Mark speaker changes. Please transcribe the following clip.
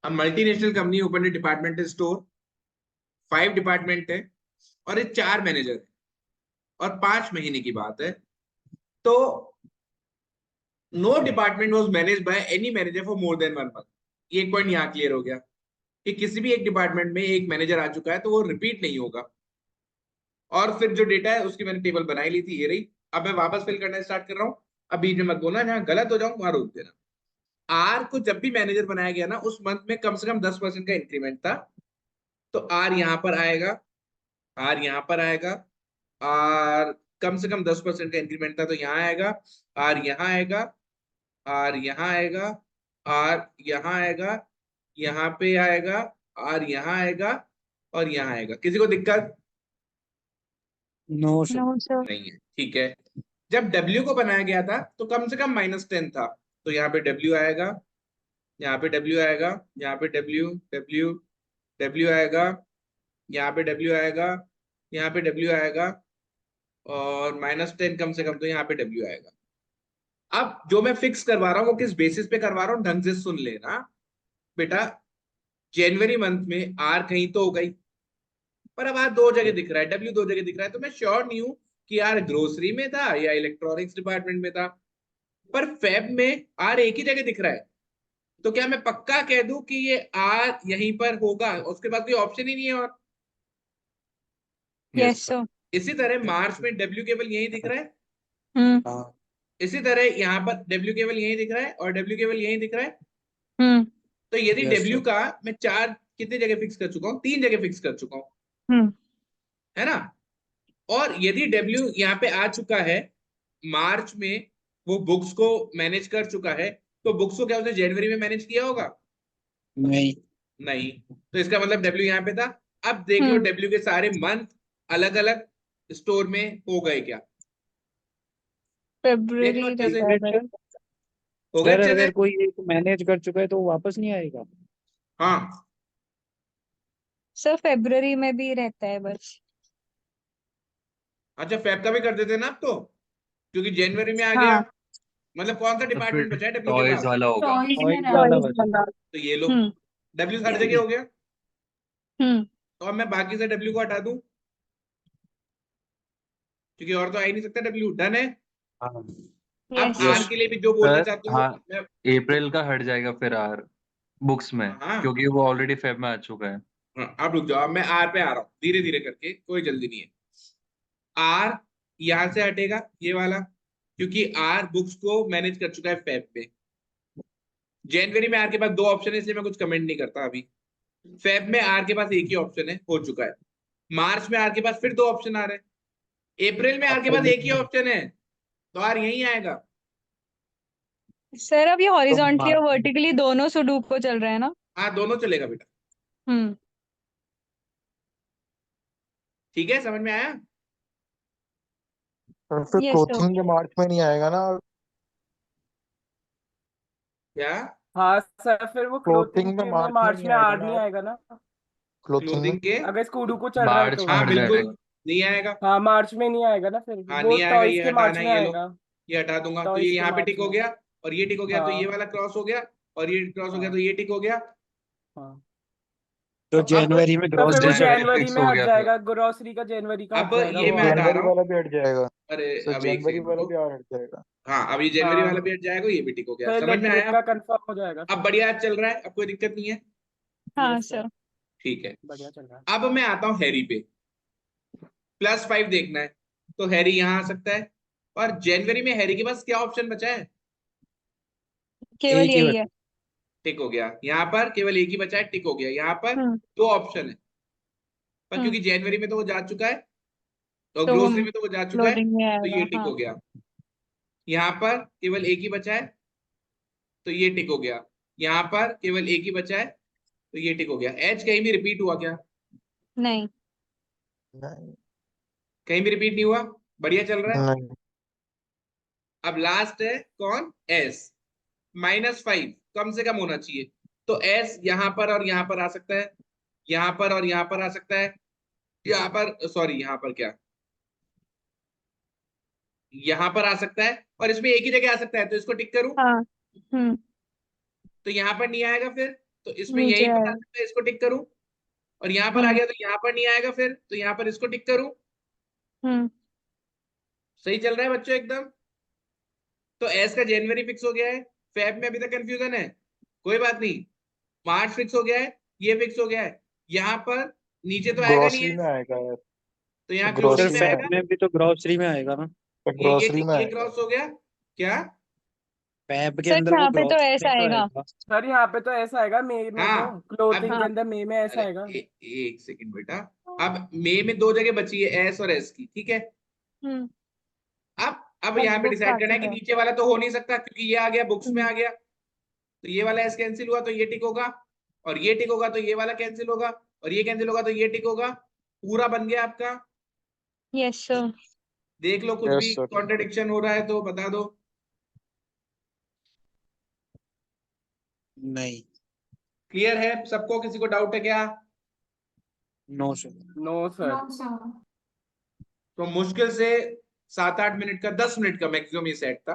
Speaker 1: अब multinational company open ए departmental store, 5 department है और ये 4 मैनेजर है और 5 महीने की बात है। तो no department was manage by any manager for more than 1 month. ये एक पॉइंट यहाँ क्लियर हो गया कि किसी भी एक डिपार्टमेंट में एक मैनेजर आ चुका है तो वो रिपीट नहीं होगा। और फिर जो डेटा है उसकी मैंने टेबल बनाई ली थी, ये रही। अब मैं वापस फिल करना स्टार्ट कर रहा हूँ। अब बीच में मत बोलना, जहां गलत हो जाऊं वहां रोक देना। आर को जब भी मैनेजर बनाया गया ना, उस मंथ में कम से कम 10% का इंक्रीमेंट था। तो आर यहां पर आएगा, आर यहां पर आएगा, आर कम से कम 10% का इंक्रीमेंट था तो यहाँ आएगा, आर यहाँ आएगा, आर यहाँ आएगा, आर यहाँ आएगा, यहाँ पे आएगा, आर यहाँ आएगा और यहाँ आएगा। किसी को दिक्कत
Speaker 2: नो सर।
Speaker 3: No sir.
Speaker 1: नहीं है? ठीक है। जब W को बनाया गया था तो कम से कम -10 था, तो यहाँ पे W आएगा, यहाँ पे W आएगा, यहाँ पे W W W आएगा, यहाँ पे W आएगा, यहाँ पे W आएगा और -10 कम से कम तो यहाँ पे W आएगा। अब जो मैं फिक्स करवा रहा हूँ वो किस बेसिस पे करवा रहा हूँ, ढंग से सुन लेना बेटा। जनवरी मंथ में आर कहीं तो हो गई, पर अब आर 2 जगह दिख रहा है, W 2 जगह दिख रहा है, तो मैं श्योर नहीं हूं कि आर ग्रोसरी में था या इलेक्ट्रॉनिक्स डिपार्टमेंट में था। पर फेब में आर एक ही जगह दिख रहा है, तो क्या मैं पक्का कह दूं कि ये आर यहीं पर होगा, उसके बाद कोई ऑप्शन ही नहीं है? और
Speaker 3: यस सर।
Speaker 1: इसी तरह मार्च में W केवल यहीं दिख रहा है,
Speaker 2: हाँ
Speaker 1: इसी तरह यहाँ पर W केवल यहीं दिख रहा है और W केवल यहीं दिख रहा है।
Speaker 3: हम्म
Speaker 1: तो यदि
Speaker 2: यस
Speaker 1: W
Speaker 2: सर।
Speaker 1: का मैं 4 कितने जगह फिक्स कर चुका हूँ, 3 जगह फिक्स कर चुका हूँ,
Speaker 3: हम्म
Speaker 1: है ना? और यदि W यहाँ पे आ चुका है मार्च में, वो बुक्स को मैनेज कर चुका है, तो बुक्स को क्या उसने जनवरी में मैनेज किया होगा?
Speaker 2: नहीं।
Speaker 1: नहीं। तो इसका मतलब W यहाँ पे था। अब देख लो
Speaker 3: हम्म
Speaker 1: W के सारे मंथ अलग अलग स्टोर में हो गए क्या? देख लो
Speaker 3: फेब्रुअरी
Speaker 1: अच्छे से,
Speaker 3: रहता है भाई।
Speaker 1: हो गए
Speaker 2: सर
Speaker 1: अच्छे से?
Speaker 2: अगर कोई एक मैनेज कर चुका है तो वो वापस नहीं आएगा?
Speaker 1: हाँ।
Speaker 3: सर फेब्रुअरी में भी रहता है बस।
Speaker 1: अच्छा, फेब का भी कर देते ना अब तो, क्योंकि जनवरी में आ गया।
Speaker 3: हाँ।
Speaker 1: मतलब कौन सा
Speaker 4: तो
Speaker 1: डिपार्टमेंट
Speaker 4: फिर
Speaker 1: बचा है W के
Speaker 4: टॉयज
Speaker 1: पास?
Speaker 4: वाला होगा।
Speaker 3: टॉयज में
Speaker 2: टॉयज वाला
Speaker 3: टॉयज
Speaker 2: बचा।
Speaker 3: वाला।
Speaker 1: तो ये लो,
Speaker 3: हम्म
Speaker 1: W हर जगह हो गया।
Speaker 3: हम्म
Speaker 1: तो अब मैं बाकी से W को हटा दूं, क्योंकि और तो आ ही नहीं सकता W। डन है।
Speaker 4: हाँ
Speaker 1: अब
Speaker 3: यस
Speaker 1: आर
Speaker 3: सर।
Speaker 2: यस।
Speaker 1: के लिए भी जो बोलना
Speaker 4: सर,
Speaker 1: चाहती हूँ
Speaker 4: हाँ,
Speaker 1: मैं।
Speaker 4: अप्रैल का हट जाएगा फिर आर बुक्स में,
Speaker 1: हाँ
Speaker 4: क्योंकि वो ऑलरेडी फेब में आ चुका है।
Speaker 1: हाँ, अब रुक जाओ, अब मैं आर पे आ रहा हूँ धीरे धीरे करके, कोई जल्दी नहीं है। आर यहां से हटेगा ये वाला, क्योंकि आर बुक्स को मैनेज कर चुका है फेब में। जनवरी में आर के पास 2 ऑप्शन है, इसलिए मैं कुछ कमेंट नहीं करता अभी। फेब में आर के पास एक ही ऑप्शन है, हो चुका है। मार्च में आर के पास फिर 2 ऑप्शन आ रहे हैं। अप्रैल में आर के पास
Speaker 2: अप्रैल
Speaker 1: एक ही ऑप्शन है, तो आर यही आएगा।
Speaker 3: सर अब ये
Speaker 2: तो
Speaker 3: हॉरिजॉन्टली और
Speaker 2: मार्च में
Speaker 3: वर्टिकली दोनों सुडोकू चल रहा है ना?
Speaker 1: हाँ, दोनों चलेगा बेटा।
Speaker 3: हम्म
Speaker 1: ठीक है, समझ में आया?
Speaker 5: और फिर
Speaker 3: यस सर।
Speaker 5: क्लोथिंग के मार्च में नहीं आएगा ना?
Speaker 1: क्या?
Speaker 6: हाँ सर, फिर वो क्लोथिंग
Speaker 5: क्लोथिंग में
Speaker 6: के में
Speaker 5: मार्च में
Speaker 6: मार्च
Speaker 5: नहीं
Speaker 6: में
Speaker 5: आएगा
Speaker 6: आर
Speaker 5: ना
Speaker 6: नहीं
Speaker 5: आप?
Speaker 6: आएगा ना,
Speaker 5: क्लोथिंग में
Speaker 1: क्लोथिंग के
Speaker 6: अगर स्कूडू को चल रहा है
Speaker 4: मार्च
Speaker 6: तो।
Speaker 4: में
Speaker 1: हाँ
Speaker 4: हट
Speaker 1: बिल्कुल
Speaker 4: जाएगा।
Speaker 1: नहीं आएगा।
Speaker 6: हाँ मार्च में नहीं आएगा ना, फिर
Speaker 1: हाँ
Speaker 6: वो
Speaker 1: नहीं आएगा,
Speaker 6: टॉयज
Speaker 1: ये
Speaker 6: के
Speaker 1: हटाना
Speaker 6: मार्च
Speaker 1: है,
Speaker 6: में
Speaker 1: ये लो,
Speaker 6: आएगा।
Speaker 1: ये हटा दूंगा। तो ये
Speaker 6: टॉयज के
Speaker 1: यहाँ पे
Speaker 6: मार्च
Speaker 1: टिक हो
Speaker 6: में।
Speaker 1: गया और ये टिक हो गया, तो ये
Speaker 6: हाँ
Speaker 1: वाला क्रॉस हो गया और ये क्रॉस हो गया, तो
Speaker 6: हाँ
Speaker 1: ये टिक हो गया।
Speaker 6: हाँ।
Speaker 2: तो
Speaker 1: तो अब
Speaker 2: जनवरी में
Speaker 6: तो
Speaker 2: ग्रॉस
Speaker 6: फिर वो
Speaker 4: जनवरी
Speaker 2: डिपार्टमेंट।
Speaker 6: जनवरी
Speaker 4: फिक्स
Speaker 6: में
Speaker 4: हो
Speaker 6: हट
Speaker 4: गया फिर।
Speaker 6: जाएगा, ग्रोसरी का जनवरी का हट
Speaker 1: अब
Speaker 6: जाएगा
Speaker 1: ये
Speaker 6: वो
Speaker 1: मैं
Speaker 6: आ
Speaker 1: हटा
Speaker 6: रहा
Speaker 1: रहा
Speaker 5: जनवरी
Speaker 1: हूँ।
Speaker 5: वाला भी हट जाएगा।
Speaker 1: अरे
Speaker 5: सर
Speaker 1: अब एक
Speaker 5: जनवरी
Speaker 1: सेकंड
Speaker 5: वाला
Speaker 1: रुको।
Speaker 5: भी और हट जाएगा।
Speaker 1: हाँ, अब ये जनवरी वाला
Speaker 6: हाँ,
Speaker 1: भी हट जाएगा, ये भी टिक हो गया।
Speaker 6: फिर
Speaker 1: समझ में
Speaker 6: इलेक्ट्रिक
Speaker 1: आया?
Speaker 6: का कंफर्म हो जाएगा
Speaker 1: अब
Speaker 6: फिर।
Speaker 1: बढ़िया चल रहा है, अब कोई दिक्कत नहीं है।
Speaker 3: हाँ
Speaker 6: यस सर,
Speaker 3: सर।
Speaker 1: ठीक है।
Speaker 6: बढ़िया चल रहा है।
Speaker 1: अब मैं आता हूँ हैरी पे। +5 देखना है, तो हैरी यहाँ आ सकता है। और जनवरी में हैरी के पास क्या ऑप्शन बचा है?
Speaker 3: केवल
Speaker 2: एक ही
Speaker 3: यही है।
Speaker 2: बचा।
Speaker 1: टिक हो गया। यहाँ पर केवल एक ही बचा है, टिक हो गया। यहाँ पर
Speaker 3: हम्म
Speaker 1: 2 ऑप्शन है, पर
Speaker 3: हम्म
Speaker 1: क्योंकि जनवरी में तो वो जा चुका है और
Speaker 3: तो वो
Speaker 1: ग्रोसरी में तो वो जा चुका है,
Speaker 3: लोडिंग में
Speaker 1: तो
Speaker 3: आएगा।
Speaker 1: ये टिक
Speaker 3: हाँ।
Speaker 1: हो गया। यहाँ पर केवल एक ही बचा है, तो ये टिक हो गया। यहाँ पर केवल एक ही बचा है, तो ये टिक हो गया। एच कहीं भी रिपीट हुआ क्या?
Speaker 3: नहीं।
Speaker 5: नहीं
Speaker 1: कहीं भी रिपीट नहीं हुआ, बढ़िया चल रहा है।
Speaker 5: नहीं।
Speaker 1: अब लास्ट है कौन? एस। -5 कम से कम होना चाहिए, तो एस यहाँ पर और यहाँ पर आ सकता है, यहाँ पर और यहाँ पर आ सकता है, यहाँ पर सॉरी, यहाँ पर क्या, यहाँ पर आ सकता है, और इसमें एक ही जगह आ सकता है, तो इसको टिक करूं।
Speaker 3: हाँ। हम्म
Speaker 1: तो यहाँ पर नहीं आएगा फिर, तो तो इसमें
Speaker 3: नीचे
Speaker 1: यही पता
Speaker 3: आएगा।
Speaker 1: चलता है, इसको टिक करूं, और यहाँ पर आ गया तो यहाँ पर नहीं आएगा, फिर तो यहाँ पर इसको टिक करूं। सही चल रहा है बच्चों एकदम। तो एस का जनवरी फिक्स हो गया है, फेब में अभी तक कंफ्यूजन है, कोई बात नहीं, मार्च फिक्स हो गया है, ये फिक्स हो गया है, यहाँ पर नीचे तो आएगा नहीं
Speaker 5: ग्रोसरी
Speaker 1: है,
Speaker 5: में आएगा यार,
Speaker 1: तो यहाँ
Speaker 5: तो
Speaker 1: क्लोजिंग
Speaker 2: सर
Speaker 1: में
Speaker 5: ग्रोसरी में
Speaker 1: आएगा।
Speaker 2: फैब में भी तो ग्रोसरी में आएगा ना।
Speaker 5: तो
Speaker 1: ये
Speaker 5: ग्रोसरी में
Speaker 1: ये
Speaker 5: आएगा।
Speaker 1: क्रॉस हो गया क्या?
Speaker 2: फैब के
Speaker 3: सर
Speaker 2: अंदर वो
Speaker 3: यहाँ पे तो
Speaker 2: ग्रोसरी
Speaker 3: ऐसा
Speaker 2: में तो
Speaker 3: आएगा।
Speaker 2: आएगा।
Speaker 6: सर यहाँ पे तो ऐसा आएगा, मई में
Speaker 1: हाँ,
Speaker 6: तो क्लोथिंग
Speaker 1: अब
Speaker 6: के अंदर मई में ऐसा
Speaker 1: अरे
Speaker 6: आएगा।
Speaker 1: एक सेकंड बेटा, अब मई में 2 जगह बची है, एस और एस की, ठीक है। अब यहाँ पे
Speaker 3: बुक्स
Speaker 1: डिसाइड
Speaker 3: आ
Speaker 1: करना है कि
Speaker 3: चुका है।
Speaker 1: नीचे वाला तो हो नहीं सकता क्योंकि ये आ गया बुक्स में आ गया, तो ये वाला एस कैंसिल हुआ तो ये टिक होगा, और ये टिक होगा तो ये वाला कैंसिल होगा, और ये कैंसिल होगा तो ये टिक होगा, पूरा बन गया आपका।
Speaker 3: Yes sir.
Speaker 1: देख लो कुछ
Speaker 5: यस
Speaker 1: भी
Speaker 5: सर।
Speaker 1: कॉन्ट्रडिक्शन हो रहा है तो बता दो।
Speaker 2: नहीं।
Speaker 1: क्लियर है सबको, किसी को डाउट है क्या?
Speaker 2: No sir.
Speaker 6: No sir.
Speaker 1: तो मुश्किल से 7-8 मिनट का, 10 मिनट का मैक्सिमम ये सेट था,